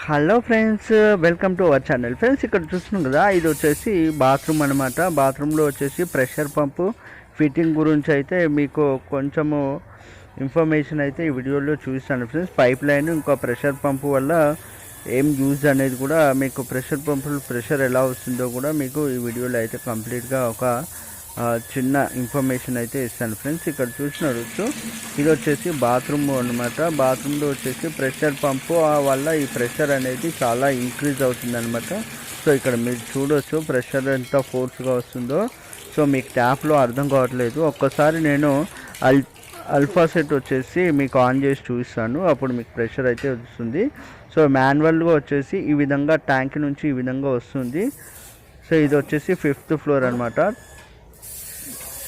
Hello friends, welcome to our channel. Friends, ఇక్కడ చూస్తున్నాం కదా, ఇది వచ్చేసి బాత్రూమ్ అనమాట. బాత్రూంలో వచ్చేసి ప్రెషర్ పంపు ఫిట్టింగ్ గురించి అయితే మీకు కొంచెము ఇన్ఫర్మేషన్ అయితే ఈ వీడియోలో చూస్తాను ఫ్రెండ్స్. పైప్ లైన్ ఇంకా ప్రెషర్ పంపు వల్ల ఏం యూజ్ అనేది కూడా మీకు, ప్రెషర్ పంపులు ప్రెషర్ ఎలా వస్తుందో కూడా మీకు ఈ వీడియోలో అయితే కంప్లీట్గా ఒక చిన్న ఇన్ఫర్మేషన్ అయితే ఇస్తాను ఫ్రెండ్స్. ఇక్కడ చూసినవచ్చు, ఇది వచ్చేసి బాత్రూమ్ అనమాట. బాత్రూంలో వచ్చేసి ప్రెషర్ పంపు వల్ల ఈ ప్రెషర్ అనేది చాలా ఇంక్రీజ్ అవుతుంది అనమాట. సో ఇక్కడ మీరు చూడవచ్చు ప్రెషర్ ఎంత ఫోర్స్గా వస్తుందో. సో మీకు ట్యాప్లో అర్థం కావట్లేదు. ఒక్కసారి నేను అల్ఫా సెట్ వచ్చేసి మీకు ఆన్ చేసి చూపిస్తాను, అప్పుడు మీకు ప్రెషర్ అయితే వస్తుంది. సో మాన్యువల్గా వచ్చేసి ఈ విధంగా ట్యాంక్ నుంచి ఈ విధంగా వస్తుంది. సో ఇది వచ్చేసి 5th ఫ్లోర్ అనమాట.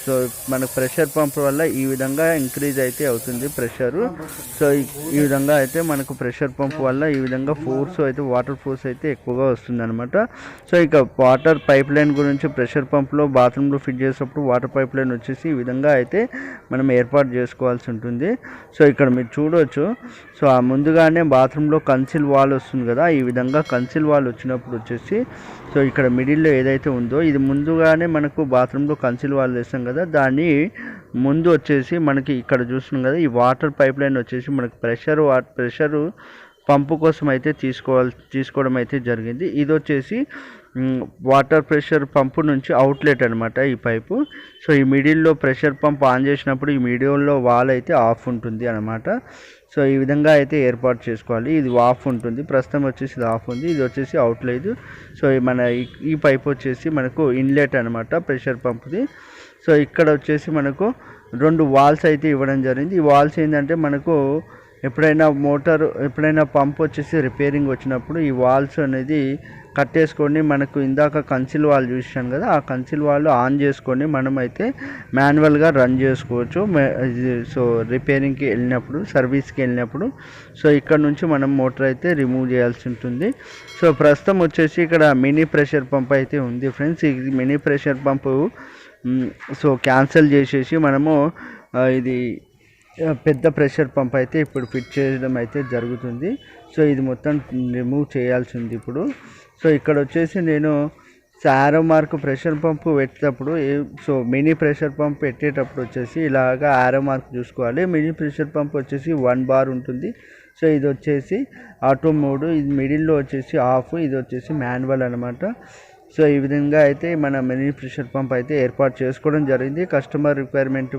సో మనకు ప్రెషర్ పంప్ వల్ల ఈ విధంగా ఇంక్రీజ్ అయితే అవుతుంది ప్రెషరు. సో ఈ విధంగా అయితే మనకు ప్రెషర్ పంప్ వల్ల ఈ విధంగా ఫోర్స్ అయితే, వాటర్ ఫోర్స్ అయితే ఎక్కువగా వస్తుంది అనమాట. సో ఇక వాటర్ పైప్ లైన్ గురించి, ప్రెషర్ పంప్లో బాత్రూంలో ఫిట్ చేసేటప్పుడు వాటర్ పైప్ లైన్ వచ్చేసి ఈ విధంగా అయితే మనం ఏర్పాటు చేసుకోవాల్సి ఉంటుంది. సో ఇక్కడ మీరు చూడవచ్చు. సో ఆ ముందుగానే బాత్రూంలో కన్సిల్ వాల్ వస్తుంది కదా, ఈ విధంగా కన్సిల్ వాల్ వచ్చినప్పుడు వచ్చేసి, సో ఇక్కడ మిడిల్లో ఏదైతే ఉందో ఇది ముందుగానే మనకు బాత్రూంలో కన్సిల్ వాల్ వేస్తాం కదా, దాన్ని ముందు వచ్చేసి మనకి ఇక్కడ చూస్తున్నాం కదా, ఈ వాటర్ పైప్ లైన్ వచ్చేసి మనకు ప్రెషరు పంపు కోసం అయితే తీసుకోవడం అయితే జరిగింది. ఇది వచ్చేసి వాటర్ ప్రెషర్ పంపు నుంచి అవుట్లెట్ అనమాట ఈ పైపు. సో ఈ మిడిల్లో ప్రెషర్ పంప్ ఆన్ చేసినప్పుడు ఈ మిడిల్లో వాల్ అయితే ఆఫ్ ఉంటుంది అనమాట. సో ఈ విధంగా అయితే ఏర్పాటు చేసుకోవాలి. ఇది ఆఫ్ ఉంటుంది, ప్రస్తుతం వచ్చేసి ఇది ఆఫ్ ఉంది, ఇది వచ్చేసి అవుట్లేదు. సో మన ఈ పైప్ వచ్చేసి మనకు ఇన్లెట్ అనమాట ప్రెషర్ పంప్ది. సో ఇక్కడ వచ్చేసి మనకు 2 వాల్స్ అయితే ఇవ్వడం జరిగింది. ఈ వాల్స్ ఏంటంటే మనకు ఎప్పుడైనా పంప్ వచ్చేసి రిపేరింగ్ వచ్చినప్పుడు ఈ వాల్స్ అనేది కట్టేసుకొని, మనకు ఇందాక కన్సిల్ వాల్ చూసాను కదా, ఆ కన్సిల్ వాల్ ఆన్ చేసుకొని మనం అయితే మాన్యువల్గా రన్ చేసుకోవచ్చు. సో రిపేరింగ్కి వెళ్ళినప్పుడు, సర్వీస్కి వెళ్ళినప్పుడు, సో ఇక్కడ నుంచి మనం మోటార్ అయితే రిమూవ్ చేయాల్సి ఉంటుంది. సో ప్రస్తుతం వచ్చేసి ఇక్కడ మినీ ప్రెషర్ పంప్ అయితే ఉంది ఫ్రెండ్స్. ఇది మినీ ప్రెషర్ పంపు సో క్యాన్సిల్ చేసేసి మనము ఇది పెద్ద ప్రెషర్ పంప్ అయితే ఇప్పుడు ఫిట్ చేయడం అయితే జరుగుతుంది. సో ఇది మొత్తం రిమూవ్ చేయాల్సి ఉంది ఇప్పుడు. సో ఇక్కడ వచ్చేసి నేను యారో మార్క్ ప్రెషర్ పంపు పెట్టేటప్పుడు, సో మినీ ప్రెషర్ పంప్ పెట్టేటప్పుడు వచ్చేసి ఇలాగా యారో మార్క్ చూసుకోవాలి. మినీ ప్రెషర్ పంప్ వచ్చేసి 1 బార్ ఉంటుంది. సో ఇది వచ్చేసి ఆటో మోడ్, ఇది మిడిల్లో వచ్చేసి ఆఫ్, ఇది వచ్చేసి మాన్యువల్ అనమాట. సో ఈ విధంగా అయితే మన మినీ ప్రెషర్ పంప్ అయితే ఏర్పాటు చేసుకోవడం జరిగింది. కస్టమర్ రిక్వైర్మెంట్,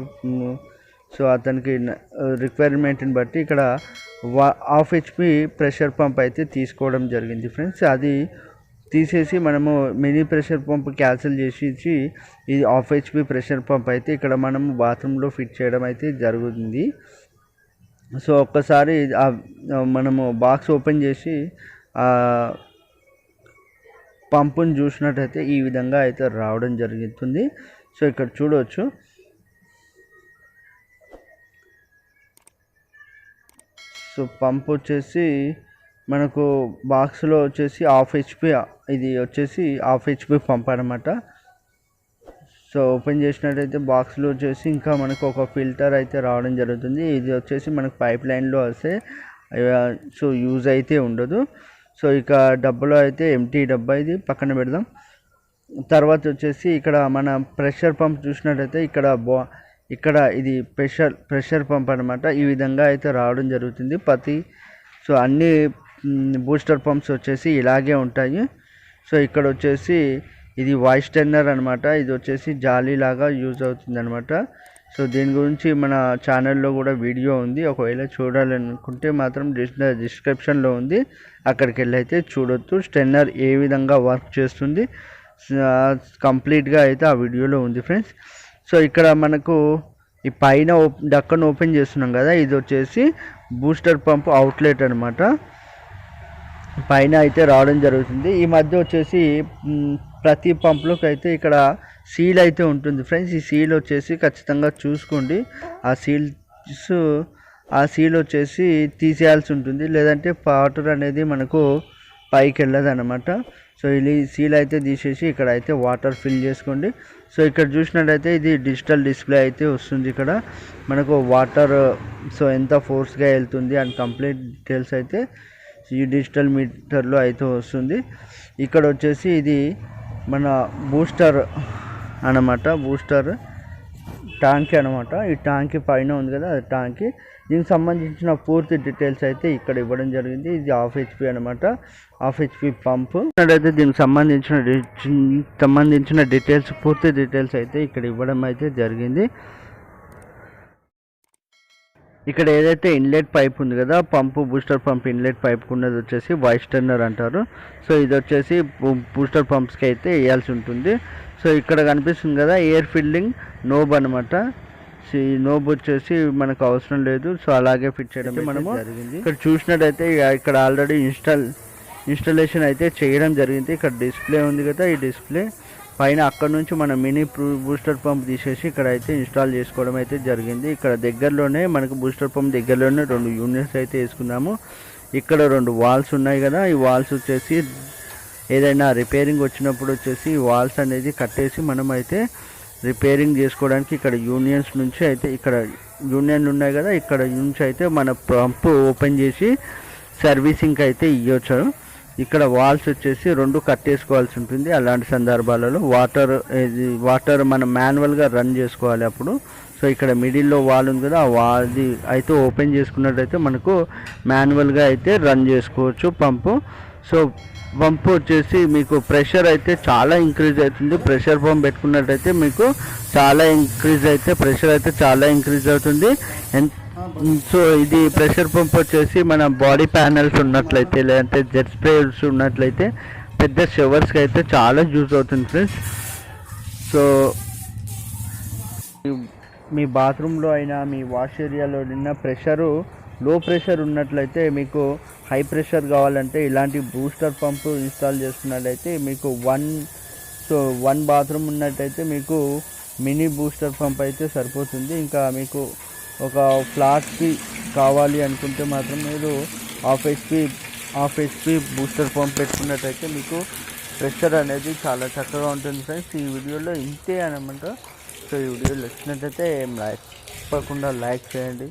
సో అతనికి రిక్వైర్మెంట్ని బట్టి ఇక్కడ 1/2 HP ప్రెషర్ పంప్ అయితే తీసుకోవడం జరిగింది ఫ్రెండ్స్. అది తీసేసి మనము మినీ ప్రెషర్ పంప్ క్యాన్సిల్ చేసి ఇది 1/2 HP ప్రెషర్ పంప్ అయితే ఇక్కడ మనము బాత్రూంలో ఫిట్ చేయడం అయితే జరుగుతుంది. సో ఒక్కసారి మనము బాక్స్ ఓపెన్ చేసి పంపుని చూసినట్టయితే ఈ విధంగా అయితే రావడం జరుగుతుంది. సో ఇక్కడ చూడవచ్చు. సో పంప్ వచ్చేసి మనకు బాక్స్లో వచ్చేసి 1/2 HP, ఇది వచ్చేసి 1/2 HP పంప్ అనమాట. సో ఓపెన్ చేసినట్టయితే బాక్స్లో వచ్చేసి ఇంకా మనకు ఒక ఫిల్టర్ అయితే రావడం జరుగుతుంది. ఇది వచ్చేసి మనకు పైప్ లైన్లో వస్తే సో యూజ్ అయితే ఉండదు. సో ఇక డబ్బాలో అయితే ఎంటీ డబ్బా, ఇది పక్కన పెడదాం. తర్వాత వచ్చేసి ఇక్కడ మన ప్రెషర్ పంప్ చూసినట్టయితే ఇక్కడ ఇది ప్రెషర్ పంప్ అనమాట. ఈ విధంగా అయితే రావడం జరుగుతుంది. సో అన్ని బూస్టర్ పంప్స్ వచ్చేసి ఇలాగే ఉంటాయి. సో ఇక్కడ వచ్చేసి ఇది వాయిస్ టెన్నర్ అనమాట. ఇది వచ్చేసి జాలీ లాగా యూజ్ అవుతుంది అనమాట. సో దీని గురించి మన ఛానల్లో కూడా వీడియో ఉంది, ఒకవేళ చూడాలనుకుంటే మాత్రం డిస్క్రిప్షన్లో ఉంది, అక్కడికి వెళ్ళి అయితే చూడొచ్చు. స్టెన్నర్ ఏ విధంగా వర్క్ చేస్తుంది కంప్లీట్గా అయితే ఆ వీడియోలో ఉంది ఫ్రెండ్స్. సో ఇక్కడ మనకు ఈ పైన డక్కను ఓపెన్ చేస్తున్నాం కదా, ఇది వచ్చేసి బూస్టర్ పంప్ అవుట్లెట్ అనమాట. పైన అయితే రావడం జరుగుతుంది. ఈ మధ్య వచ్చేసి ప్రతి పంప్లోకి అయితే ఇక్కడ సీల్ అయితే ఉంటుంది ఫ్రెండ్స్. ఈ సీల్ వచ్చేసి ఖచ్చితంగా చూసుకోండి. ఆ సీల్ వచ్చేసి తీసేయాల్సి ఉంటుంది, లేదంటే వాటర్ అనేది మనకు పైకి వెళ్ళదు అనమాట. సో ఇది సీల్ అయితే తీసేసి ఇక్కడ అయితే వాటర్ ఫిల్ చేసుకోండి. సో ఇక్కడ చూసినట్టయితే ఇది డిజిటల్ డిస్ప్లే అయితే వస్తుంది. ఇక్కడ మనకు వాటర్ సో ఎంత ఫోర్స్గా వెళ్తుంది అండ్ కంప్లీట్ డీటెయిల్స్ అయితే ఈ డిజిటల్ మీటర్లో అయితే వస్తుంది. ఇక్కడ వచ్చేసి ఇది మన బూస్టర్ అన్నమాట, బూస్టర్ ట్యాంక్ అనమాట. ఈ ట్యాంక్ పైన ఉంది కదా, అది ట్యాంక్. దీనికి సంబంధించిన పూర్తి డీటెయిల్స్ అయితే ఇక్కడ ఇవ్వడం జరిగింది. ఇది హాఫ్ హెచ్పి అనమాట, హాఫ్ హెచ్పి పంపు. అయితే దీనికి సంబంధించిన డీటెయిల్స్, పూర్తి డీటెయిల్స్ అయితే ఇక్కడ ఇవ్వడం అయితే జరిగింది. ఇక్కడ ఏదైతే ఇన్లెట్ పైప్ ఉంది కదా, పంపు బూస్టర్ పంప్ ఇన్లెట్ పైప్ ఉన్నది వచ్చేసి వాయిస్ టర్నర్ అంటారు. సో ఇది వచ్చేసి బూస్టర్ పంప్స్కి అయితే వేయాల్సి ఉంటుంది. సో ఇక్కడ కనిపిస్తుంది కదా ఎయిర్ ఫిల్లింగ్ నోబ్ అనమాట. ఈ నోబ్ వచ్చేసి మనకు అవసరం లేదు, సో అలాగే ఫిట్ చేయడం మనము జరిగింది. ఇక్కడ చూసినట్టయితే ఇక్కడ ఆల్రెడీ ఇన్స్టాలేషన్ అయితే చేయడం జరిగింది. ఇక్కడ డిస్ప్లే ఉంది కదా, ఈ డిస్ప్లే పైన అక్కడ నుంచి మన మినీ బూస్టర్ పంప్ తీసేసి ఇక్కడ అయితే ఇన్స్టాల్ చేసుకోవడం అయితే జరిగింది. ఇక్కడ దగ్గరలోనే మనకు బూస్టర్ పంప్ దగ్గరలోనే 2 యూనిట్స్ అయితే వేసుకున్నాము. ఇక్కడ 2 వాల్స్ ఉన్నాయి కదా, ఈ వాల్స్ వచ్చేసి ఏదైనా రిపేరింగ్ వచ్చినప్పుడు వచ్చేసి ఈ వాల్స్ అనేది కట్టేసి మనం అయితే రిపేరింగ్ చేసుకోవడానికి ఇక్కడ యూనియన్స్ నుంచి అయితే ఇక్కడ యూనియన్లు ఉన్నాయి కదా, ఇక్కడ నుంచి అయితే మన పంపు ఓపెన్ చేసి సర్వీసింగ్ అయితే ఇవ్వచ్చు. ఇక్కడ వాల్స్ వచ్చేసి 2 కట్టేసుకోవాల్సి ఉంటుంది. అలాంటి సందర్భాలలో వాటర్ మనం మాన్యువల్గా రన్ చేసుకోవాలి అప్పుడు. సో ఇక్కడ మిడిల్లో వాల్ ఉంది కదా, ఆ వాల్ది అయితే ఓపెన్ చేసుకున్నట్టయితే మనకు మాన్యువల్గా అయితే రన్ చేసుకోవచ్చు పంపు. సో పంపు వచ్చేసి మీకు ప్రెషర్ అయితే చాలా ఇంక్రీజ్ అవుతుంది. ప్రెషర్ పంప్ పెట్టుకున్నట్టయితే మీకు ప్రెషర్ అయితే చాలా ఇంక్రీజ్ అవుతుంది. సో ఇది ప్రెషర్ పంప్ వచ్చేసి మన బాడీ ప్యానల్స్ ఉన్నట్లయితే, లేదంటే జెట్ స్ప్రేస్ ఉన్నట్లయితే పెద్ద షవర్స్కి అయితే చాలా యూజ్ అవుతుంది ఫ్రెండ్స్. సో మీ బాత్రూంలో అయినా మీ వాష్ ఏరియాలో ప్రెషరు లో ప్రెషర్ ఉన్నట్లయితే, మీకు హై ప్రెషర్ కావాలంటే ఇలాంటి బూస్టర్ పంపు ఇన్స్టాల్ చేసుకున్నట్లయితే మీకు 1 బాత్రూమ్ ఉన్నట్టయితే మీకు మినీ బూస్టర్ పంప్ అయితే సరిపోతుంది. ఇంకా మీకు ఒక ఫ్లాట్కి కావాలి అనుకుంటే మాత్రం మీరు హాఫ్ హెచ్పి బూస్టర్ పంప్ పెట్టుకున్నట్టయితే మీకు ప్రెషర్ అనేది చాలా చక్కగా ఉంటుంది ఫ్రెండ్స్. ఈ వీడియోలో ఇంతే అనమాట. సో ఈ వీడియో నచ్చినట్టయితే తప్పకుండా లైక్ చేయండి.